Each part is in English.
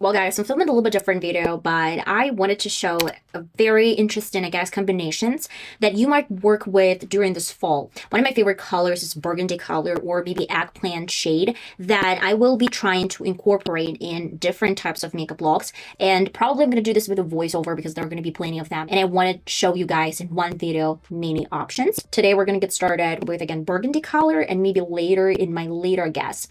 Well, guys, I'm filming a little bit different video, but I wanted to show a very interesting, I guess, combinations that you might work with during this fall. One of my favorite colors is burgundy color or maybe eggplant shade that I will be trying to incorporate in different types of makeup looks. And probably I'm going to do this with a voiceover because there are going to be plenty of them. And I want to show you guys in one video many options. Today, we're going to get started with, again, burgundy color and maybe later in my later guess.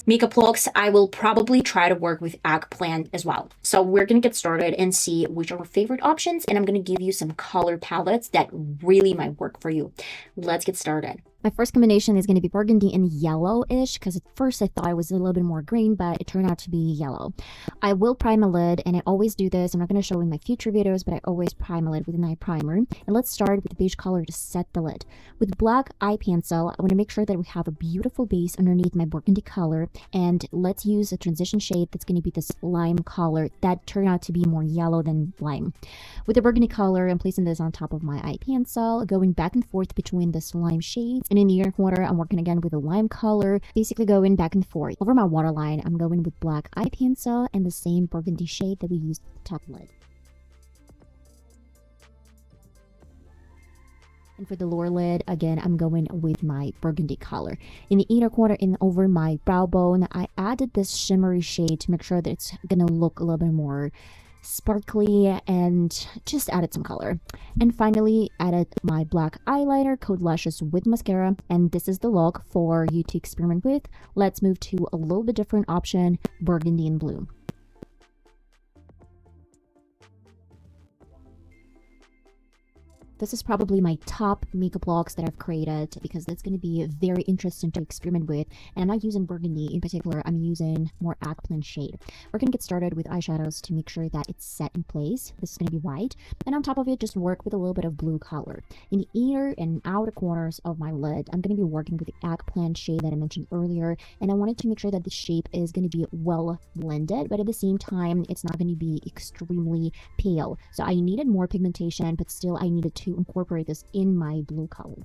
Makeup looks, I will probably try to work with eggplant as well. So we're going to get started and see which are our favorite options, and I'm going to give you some color palettes that really might work for you. Let's get started. My first combination is going to be burgundy and yellow-ish because at first I thought it was a little bit more green, but it turned out to be yellow. I will prime a lid, and I always do this. I'm not going to show in my future videos, but I always prime a lid with an eye primer. And let's start with the beige color to set the lid. With black eye pencil, I want to make sure that we have a beautiful base underneath my burgundy color, and let's use a transition shade that's going to be this lime color that turned out to be more yellow than lime. With the burgundy color, I'm placing this on top of my eye pencil, going back and forth between this lime shades. And in the inner corner, I'm working again with a lime color, basically going back and forth. Over my waterline, I'm going with black eye pencil and the same burgundy shade that we used at the top lid. And for the lower lid, again, I'm going with my burgundy color. In the inner corner and over my brow bone, I added this shimmery shade to make sure that it's going to look a little bit more sparkly and just added some color. And finally added my black eyeliner, coat lashes with mascara, and this is the look for you to experiment with. Let's move to a little bit different option, burgundy and blue. This is probably my top makeup looks that I've created because that's going to be very interesting to experiment with. And I'm not using burgundy in particular, I'm using more eggplant shade. We're going to get started with eyeshadows to make sure that it's set in place. This is going to be white. And on top of it, just work with a little bit of blue color. In the inner and outer corners of my lid, I'm going to be working with the eggplant shade that I mentioned earlier. And I wanted to make sure that the shape is going to be well blended, but at the same time, it's not going to be extremely pale. So I needed more pigmentation, but still I needed to incorporate this in my blue color.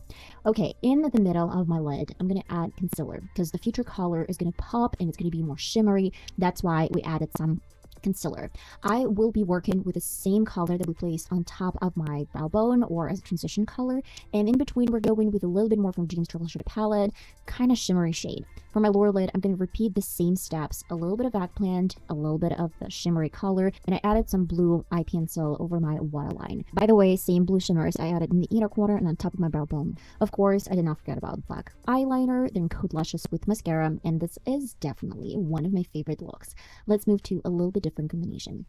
Okay, in the middle of my lid, I'm going to add concealer because the future color is going to pop and it's going to be more shimmery. That's why we added some concealer. I will be working with the same color that we placed on top of my brow bone or as a transition color, and in between we're going with a little bit more from James Troubleshooter palette, kind of shimmery shade. For my lower lid, I'm going to repeat the same steps, a little bit of eggplant, a little bit of the shimmery color, and I added some blue eye pencil over my waterline. By the way, same blue shimmers I added in the inner corner and on top of my brow bone. Of course, I did not forget about black eyeliner, then coat lashes with mascara, and this is definitely one of my favorite looks. Let's move to a little bit different combination.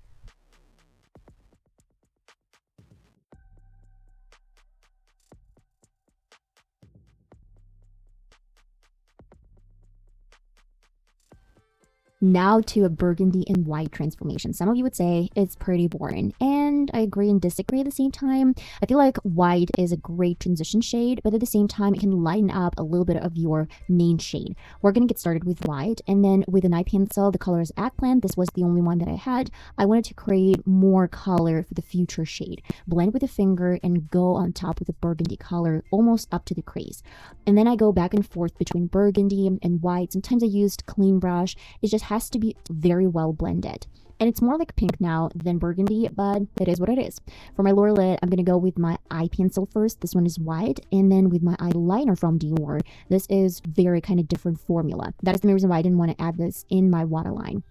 Now to a burgundy and white transformation. Some of you would say it's pretty boring, and I agree and disagree at the same time. I feel like white is a great transition shade, but at the same time, it can lighten up a little bit of your main shade. We're going to get started with white, and then with an eye pencil, the color is eggplant. This was the only one that I had. I wanted to create more color for the future shade. Blend with a finger and go on top with the burgundy color, almost up to the crease. And then I go back and forth between burgundy and white. Sometimes I used clean brush. It just has to be very well blended. And it's more like pink now than burgundy, but it is what it is. For my lower lid, I'm going to go with my eye pencil first. This one is white. And then with my eyeliner from Dior. This is very kind of different formula. That is the main reason why I didn't want to add this in my waterline.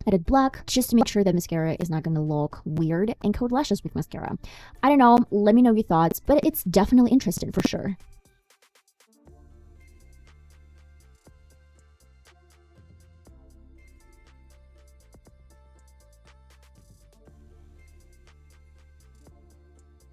I did black just to make sure that mascara is not going to look weird, and coat lashes with mascara. I don't know. Let me know your thoughts, but it's definitely interesting for sure.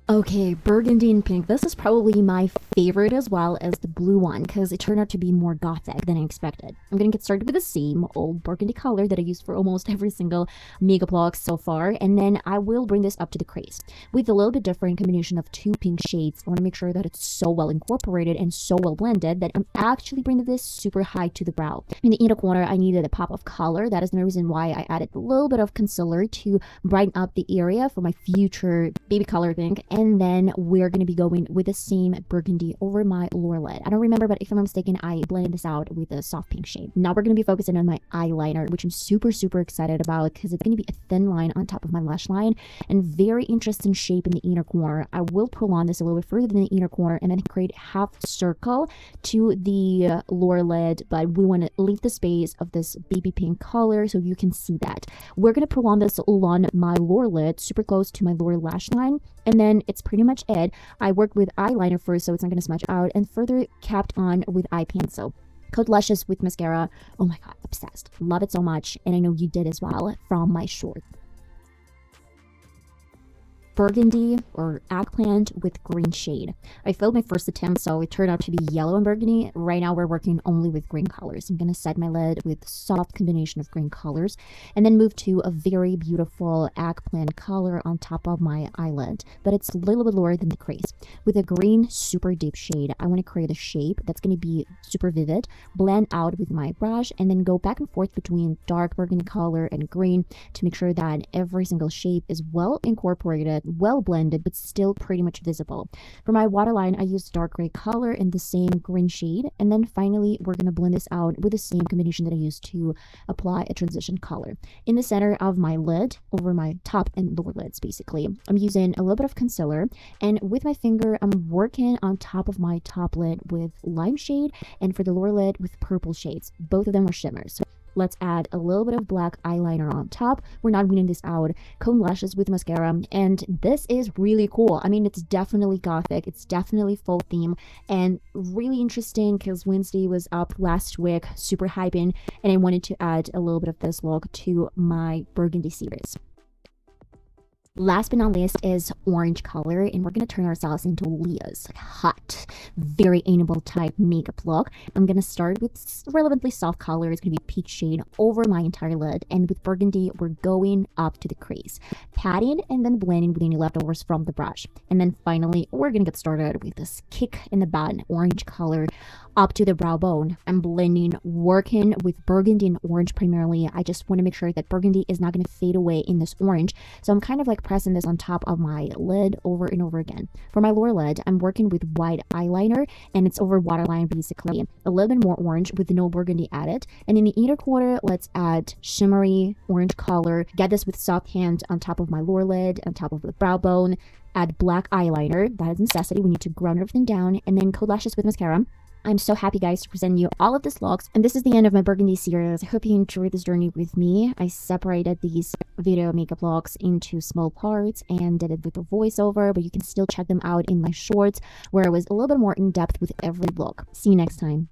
Okay, burgundy and pink. This is probably my favorite as well as the blue one because it turned out to be more gothic than I expected. I'm going to get started with the same old burgundy color that I used for almost every single makeup look so far, and then I will bring this up to the crease with a little bit different combination of two pink shades. I want to make sure that it's so well incorporated and so well blended that I'm actually bringing this super high to the brow. In the inner corner, I needed a pop of color. That is the reason why I added a little bit of concealer to brighten up the area for my future baby color pink. And then we're going to be going with the same burgundy Burgundy over my lower lid. I don't remember, but if I'm not mistaken, I blended this out with a soft pink shade. Now we're going to be focusing on my eyeliner, which I'm super excited about because it's going to be a thin line on top of my lash line and very interesting shape in the inner corner. I will pull on this a little bit further than the inner corner and then create half circle to the lower lid, but we want to leave the space of this baby pink color so you can see that. We're going to pull on this along my lower lid, super close to my lower lash line, and then it's pretty much it. I worked with eyeliner first, so it's not going to smudge out, and further capped on with eye pencil. Coat lashes with mascara. Oh my god, obsessed. Love it so much, and I know you did as well from my short. Burgundy or Eggplant with green shade. I failed my first attempt, so it turned out to be yellow and burgundy. Right now we're working only with green colors. I'm gonna set my lid with soft combination of green colors and then move to a very beautiful Eggplant color on top of my eyelid, but it's a little bit lower than the crease. With a green super deep shade, I want to create a shape that's going to be super vivid, blend out with my brush, and then go back and forth between dark burgundy color and green to make sure that every single shape is well incorporated, well blended, but still pretty much visible. For my waterline, I used dark gray color in the same green shade, and then finally we're going to blend this out with the same combination that I used to apply a transition color. In the center of my lid, over my top and lower lids basically, I'm using a little bit of concealer, and with my finger I'm working on top of my top lid with lime shade, and for the lower lid with purple shades. Both of them are shimmers. So let's add a little bit of black eyeliner on top. We're not weaning this out. Cone lashes with mascara, and this is really cool. I mean, it's definitely gothic. It's definitely fall theme and really interesting because Wednesday was up last week, super hyping, and I wanted to add a little bit of this look to my Burgundy series. Last but not least is orange color, and we're going to turn ourselves into Leah's hot, very anal type makeup look. I'm going to start with relevantly soft color. It's going to be peach shade over my entire lid, and with burgundy, we're going up to the crease, patting and then blending with any leftovers from the brush. And then finally, we're going to get started with this kick in the butt orange color up to the brow bone. I'm blending, working with burgundy and orange primarily. I just want to make sure that burgundy is not going to fade away in this orange, so I'm kind of like pressing this on top of my lid over and over again. For my lower lid, I'm working with white eyeliner, and it's over waterline basically. A little bit more orange with no burgundy added. And in the inner corner, let's add shimmery orange color. Get this with soft hand on top of my lower lid, on top of the brow bone. Add black eyeliner. That is necessity. We need to ground everything down. And then coat lashes with mascara. I'm so happy, guys, to present you all of these looks. And this is the end of my Burgundy series. I hope you enjoyed this journey with me. I separated these video makeup looks into small parts and did it with a voiceover, but you can still check them out in my shorts where I was a little bit more in depth with every look. See you next time.